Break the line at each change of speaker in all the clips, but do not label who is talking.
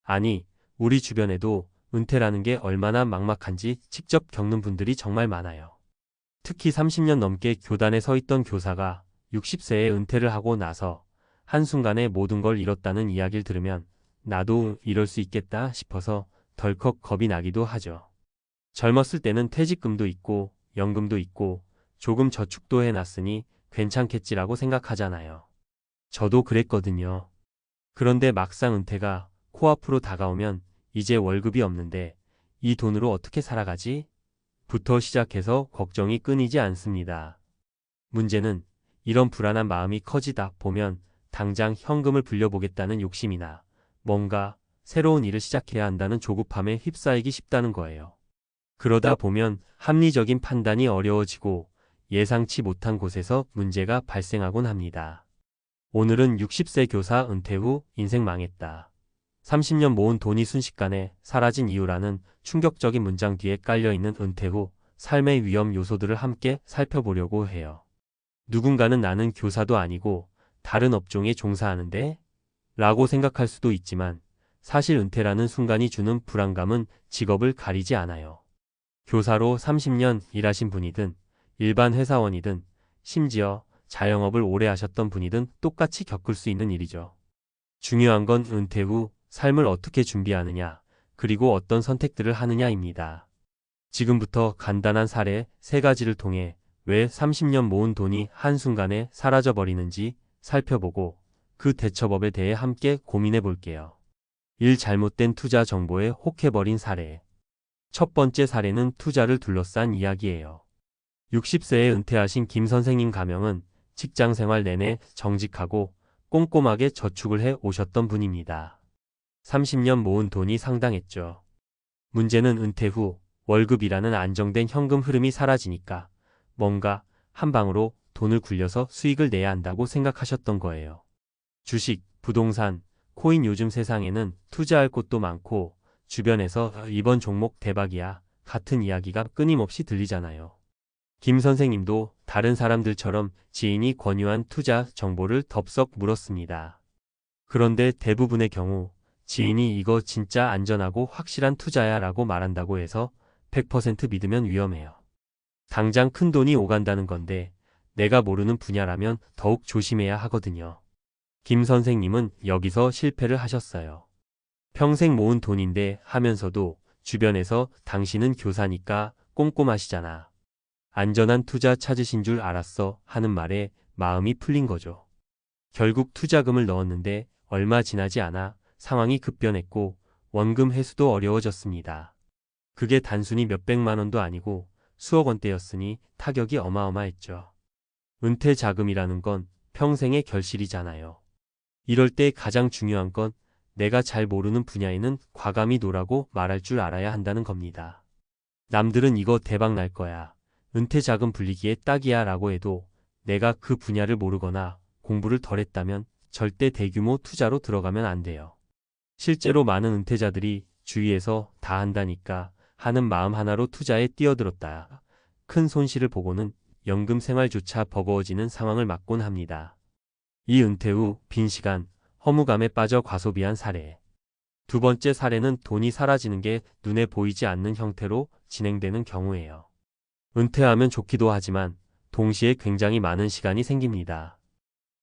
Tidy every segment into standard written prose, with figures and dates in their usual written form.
아니, 우리 주변에도 은퇴라는 게 얼마나 막막한지 직접 겪는 분들이 정말 많아요. 특히 30년 넘게 교단에 서 있던 교사가 60세에 은퇴를 하고 나서 한순간에 모든 걸 잃었다는 이야기를 들으면 나도 이럴 수 있겠다 싶어서 덜컥 겁이 나기도 하죠. 젊었을 때는 퇴직금도 있고 연금도 있고 조금 저축도 해놨으니 괜찮겠지라고 생각하잖아요. 저도 그랬거든요. 그런데 막상 은퇴가 코앞으로 다가오면 이제 월급이 없는데 이 돈으로 어떻게 살아가지? 부터 시작해서 걱정이 끊이지 않습니다. 문제는 이런 불안한 마음이 커지다 보면 당장 현금을 불려보겠다는 욕심이나 뭔가 새로운 일을 시작해야 한다는 조급함에 휩싸이기 쉽다는 거예요. 그러다 보면 합리적인 판단이 어려워지고 예상치 못한 곳에서 문제가 발생하곤 합니다. 오늘은 60세 교사 은퇴 후 인생 망했다. 30년 모은 돈이 순식간에 사라진 이유라는 충격적인 문장 뒤에 깔려있는 은퇴 후 삶의 위험 요소들을 함께 살펴보려고 해요. 누군가는 나는 교사도 아니고 다른 업종에 종사하는데? 라고 생각할 수도 있지만 사실 은퇴라는 순간이 주는 불안감은 직업을 가리지 않아요. 교사로 30년 일하신 분이든 일반 회사원이든 심지어 자영업을 오래 하셨던 분이든 똑같이 겪을 수 있는 일이죠. 중요한 건 은퇴 후 삶을 어떻게 준비하느냐, 그리고 어떤 선택들을 하느냐입니다. 지금부터 간단한 사례 3가지를 통해 왜 30년 모은 돈이 한순간에 사라져버리는지 살펴보고 그 대처법에 대해 함께 고민해 볼게요. 1. 잘못된 투자 정보에 혹해버린 사례. 첫 번째 사례는 투자를 둘러싼 이야기예요. 60세에 은퇴하신 김 선생님 가명은 직장 생활 내내 정직하고 꼼꼼하게 저축을 해 오셨던 분입니다. 30년 모은 돈이 상당했죠. 문제는 은퇴 후 월급이라는 안정된 현금 흐름이 사라지니까 뭔가 한 방으로 돈을 굴려서 수익을 내야 한다고 생각하셨던 거예요. 주식, 부동산, 코인 요즘 세상에는 투자할 곳도 많고 주변에서 이번 종목 대박이야 같은 이야기가 끊임없이 들리잖아요. 김 선생님도 다른 사람들처럼 지인이 권유한 투자 정보를 덥석 물었습니다. 그런데 대부분의 경우 지인이 이거 진짜 안전하고 확실한 투자야 라고 말한다고 해서 100% 믿으면 위험해요. 당장 큰 돈이 오간다는 건데 내가 모르는 분야라면 더욱 조심해야 하거든요. 김 선생님은 여기서 실패를 하셨어요. 평생 모은 돈인데 하면서도 주변에서 당신은 교사니까 꼼꼼하시잖아. 안전한 투자 찾으신 줄 알았어 하는 말에 마음이 풀린 거죠. 결국 투자금을 넣었는데 얼마 지나지 않아 상황이 급변했고 원금 회수도 어려워졌습니다. 그게 단순히 몇백만 원도 아니고 수억 원대였으니 타격이 어마어마했죠. 은퇴 자금이라는 건 평생의 결실이잖아요. 이럴 때 가장 중요한 건 내가 잘 모르는 분야에는 과감히 놓으라고 말할 줄 알아야 한다는 겁니다. 남들은 이거 대박 날 거야. 은퇴 자금 불리기에 딱이야 라고 해도 내가 그 분야를 모르거나 공부를 덜 했다면 절대 대규모 투자로 들어가면 안 돼요. 실제로 많은 은퇴자들이 주위에서 다 한다니까 하는 마음 하나로 투자에 뛰어들었다. 큰 손실을 보고는 연금 생활조차 버거워지는 상황을 맞곤 합니다. 이 은퇴 후 빈 시간, 허무감에 빠져 과소비한 사례. 두 번째 사례는 돈이 사라지는 게 눈에 보이지 않는 형태로 진행되는 경우예요. 은퇴하면 좋기도 하지만 동시에 굉장히 많은 시간이 생깁니다.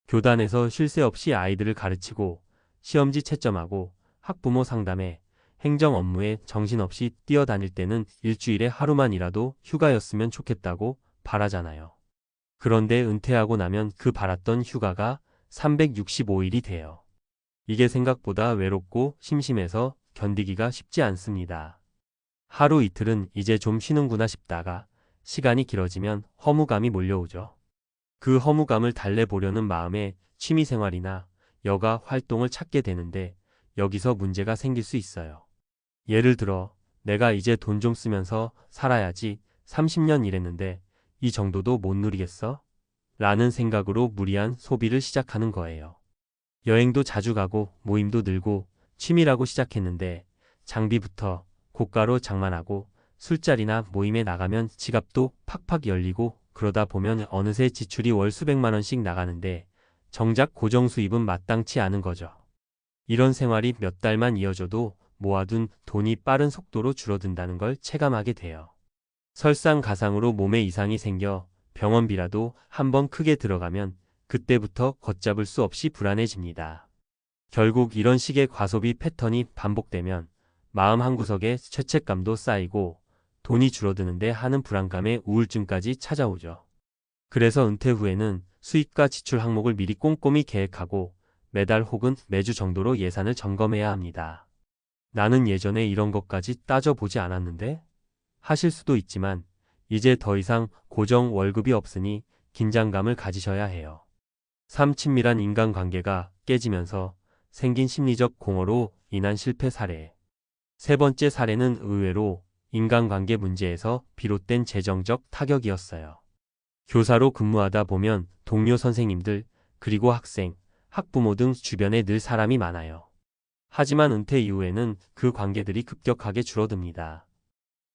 교단에서 쉴 새 없이 아이들을 가르치고 시험지 채점하고 학부모 상담에 행정 업무에 정신없이 뛰어다닐 때는 일주일에 하루만 일하도 휴가였으면 좋겠다고 바라잖아요. 그런데 은퇴하고 나면 그 바랐던 휴가가 365일이 돼요. 이게 생각보다 외롭고 심심해서 견디기가 쉽지 않습니다. 하루 이틀은 이제 좀 쉬는구나 싶다가 시간이 길어지면 허무감이 몰려오죠. 그 허무감을 달래보려는 마음에 취미생활이나 여가 활동을 찾게 되는데 여기서 문제가 생길 수 있어요. 예를 들어 내가 이제 돈 좀 쓰면서 살아야지 30년 일했는데 이 정도도 못 누리겠어? 라는 생각으로 무리한 소비를 시작하는 거예요. 여행도 자주 가고 모임도 늘고 취미라고 시작했는데 장비부터 고가로 장만하고 술자리나 모임에 나가면 지갑도 팍팍 열리고 그러다 보면 어느새 지출이 월 수백만 원씩 나가는데 정작 고정 수입은 마땅치 않은 거죠. 이런 생활이 몇 달만 이어져도 모아둔 돈이 빠른 속도로 줄어든다는 걸 체감하게 돼요. 설상가상으로 몸에 이상이 생겨 병원비라도 한번 크게 들어가면 그때부터 걷잡을 수 없이 불안해집니다. 결국 이런 식의 과소비 패턴이 반복되면 마음 한구석에 죄책감도 쌓이고 돈이 줄어드는데 하는 불안감에 우울증까지 찾아오죠. 그래서 은퇴 후에는 수입과 지출 항목을 미리 꼼꼼히 계획하고 매달 혹은 매주 정도로 예산을 점검해야 합니다. 나는 예전에 이런 것까지 따져보지 않았는데? 하실 수도 있지만 이제 더 이상 고정 월급이 없으니 긴장감을 가지셔야 해요. 3. 친밀한 인간관계가 깨지면서 생긴 심리적 공허로 인한 실패 사례. 세 번째 사례는 의외로 인간관계 문제에서 비롯된 재정적 타격이었어요. 교사로 근무하다 보면 동료 선생님들, 그리고 학생, 학부모 등 주변에 늘 사람이 많아요. 하지만 은퇴 이후에는 그 관계들이 급격하게 줄어듭니다.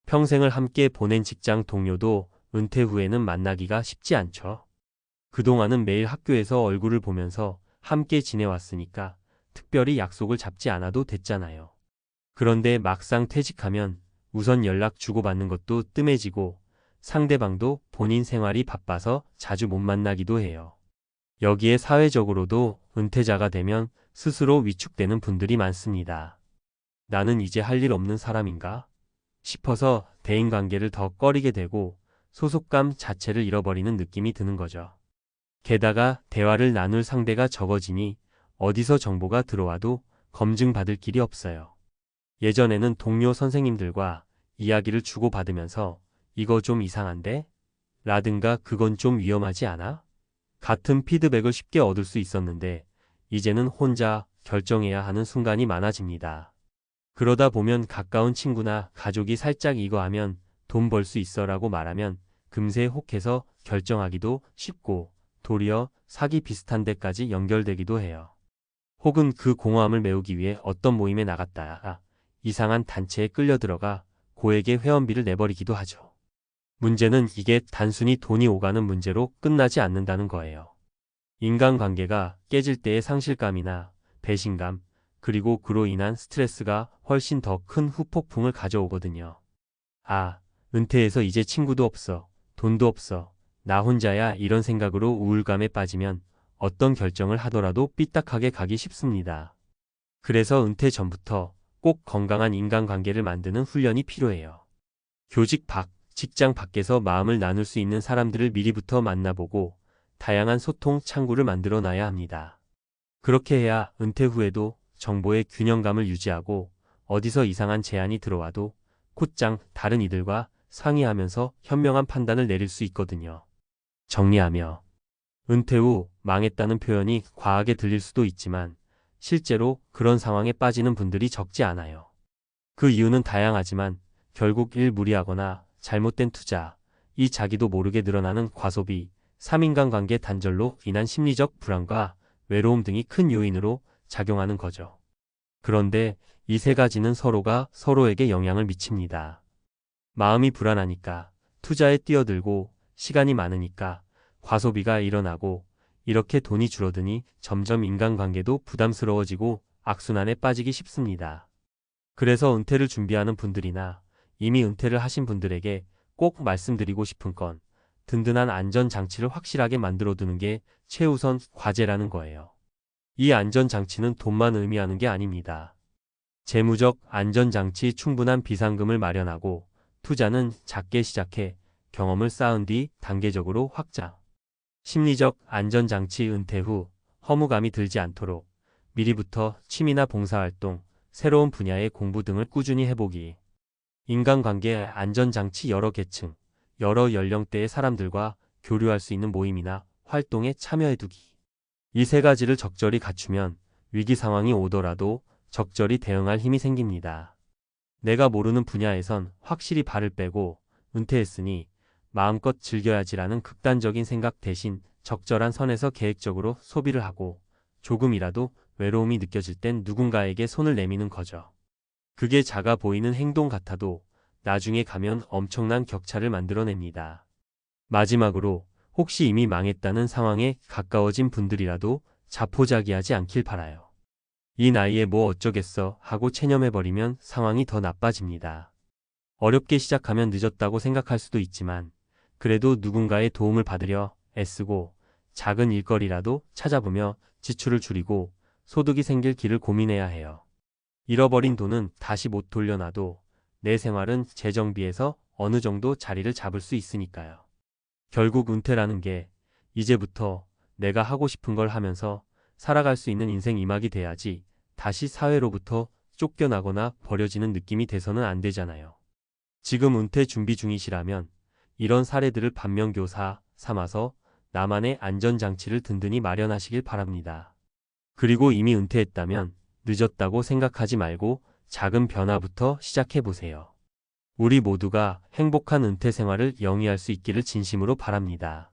평생을 함께 보낸 직장 동료도 은퇴 후에는 만나기가 쉽지 않죠. 그동안은 매일 학교에서 얼굴을 보면서 함께 지내왔으니까 특별히 약속을 잡지 않아도 됐잖아요. 그런데 막상 퇴직하면 우선 연락 주고받는 것도 뜸해지고 상대방도 본인 생활이 바빠서 자주 못 만나기도 해요. 여기에 사회적으로도 은퇴자가 되면 스스로 위축되는 분들이 많습니다. 나는 이제 할 일 없는 사람인가? 싶어서 대인관계를 더 꺼리게 되고 소속감 자체를 잃어버리는 느낌이 드는 거죠. 게다가 대화를 나눌 상대가 적어지니 어디서 정보가 들어와도 검증받을 길이 없어요. 예전에는 동료 선생님들과 이야기를 주고받으면서 이거 좀 이상한데? 라든가 그건 좀 위험하지 않아? 같은 피드백을 쉽게 얻을 수 있었는데 이제는 혼자 결정해야 하는 순간이 많아집니다. 그러다 보면 가까운 친구나 가족이 살짝 이거 하면 돈 벌 수 있어 라고 말하면 금세 혹해서 결정하기도 쉽고 도리어 사기 비슷한 데까지 연결되기도 해요. 혹은 그 공허함을 메우기 위해 어떤 모임에 나갔다가 이상한 단체에 끌려 들어가 고액의 회원비를 내버리기도 하죠. 문제는 이게 단순히 돈이 오가는 문제로 끝나지 않는다는 거예요. 인간관계가 깨질 때의 상실감이나 배신감, 그리고 그로 인한 스트레스가 훨씬 더 큰 후폭풍을 가져오거든요. 아, 은퇴해서 이제 친구도 없어, 돈도 없어, 나 혼자야 이런 생각으로 우울감에 빠지면 어떤 결정을 하더라도 삐딱하게 가기 쉽습니다. 그래서 은퇴 전부터 꼭 건강한 인간관계를 만드는 훈련이 필요해요. 교직 밖, 직장 밖에서 마음을 나눌 수 있는 사람들을 미리부터 만나보고 다양한 소통 창구를 만들어 놔야 합니다. 그렇게 해야 은퇴 후에도 정보의 균형감을 유지하고 어디서 이상한 제안이 들어와도 곧장 다른 이들과 상의하면서 현명한 판단을 내릴 수 있거든요. 정리하며 은퇴 후 망했다는 표현이 과하게 들릴 수도 있지만 실제로 그런 상황에 빠지는 분들이 적지 않아요. 그 이유는 다양하지만 결국 일 무리하거나 잘못된 투자, 이 자기도 모르게 늘어나는 과소비, 3인간관계 단절로 인한 심리적 불안과 외로움 등이 큰 요인으로 작용하는 거죠. 그런데 이 세 가지는 서로가 서로에게 영향을 미칩니다. 마음이 불안하니까 투자에 뛰어들고 시간이 많으니까 과소비가 일어나고 이렇게 돈이 줄어드니 점점 인간관계도 부담스러워지고 악순환에 빠지기 쉽습니다. 그래서 은퇴를 준비하는 분들이나 이미 은퇴를 하신 분들에게 꼭 말씀드리고 싶은 건 든든한 안전장치를 확실하게 만들어두는 게 최우선 과제라는 거예요. 이 안전장치는 돈만 의미하는 게 아닙니다. 재무적 안전장치 충분한 비상금을 마련하고 투자는 작게 시작해 경험을 쌓은 뒤 단계적으로 확장. 심리적 안전장치 은퇴 후 허무감이 들지 않도록 미리부터 취미나 봉사활동, 새로운 분야의 공부 등을 꾸준히 해보기. 인간관계 안전장치 여러 계층, 여러 연령대의 사람들과 교류할 수 있는 모임이나 활동에 참여해두기. 이 세 가지를 적절히 갖추면 위기 상황이 오더라도 적절히 대응할 힘이 생깁니다. 내가 모르는 분야에선 확실히 발을 빼고 은퇴했으니 마음껏 즐겨야지라는 극단적인 생각 대신 적절한 선에서 계획적으로 소비를 하고 조금이라도 외로움이 느껴질 땐 누군가에게 손을 내미는 거죠. 그게 작아 보이는 행동 같아도 나중에 가면 엄청난 격차를 만들어냅니다. 마지막으로 혹시 이미 망했다는 상황에 가까워진 분들이라도 자포자기하지 않길 바라요. 이 나이에 뭐 어쩌겠어 하고 체념해버리면 상황이 더 나빠집니다. 어렵게 시작하면 늦었다고 생각할 수도 있지만 그래도 누군가의 도움을 받으려 애쓰고 작은 일거리라도 찾아보며 지출을 줄이고 소득이 생길 길을 고민해야 해요. 잃어버린 돈은 다시 못 돌려놔도 내 생활은 재정비에서 어느 정도 자리를 잡을 수 있으니까요. 결국 은퇴라는 게 이제부터 내가 하고 싶은 걸 하면서 살아갈 수 있는 인생 이막이 돼야지 다시 사회로부터 쫓겨나거나 버려지는 느낌이 돼서는 안 되잖아요. 지금 은퇴 준비 중이시라면 이런 사례들을 반면교사 삼아서 나만의 안전장치를 든든히 마련하시길 바랍니다. 그리고 이미 은퇴했다면 늦었다고 생각하지 말고 작은 변화부터 시작해보세요. 우리 모두가 행복한 은퇴 생활을 영위할 수 있기를 진심으로 바랍니다.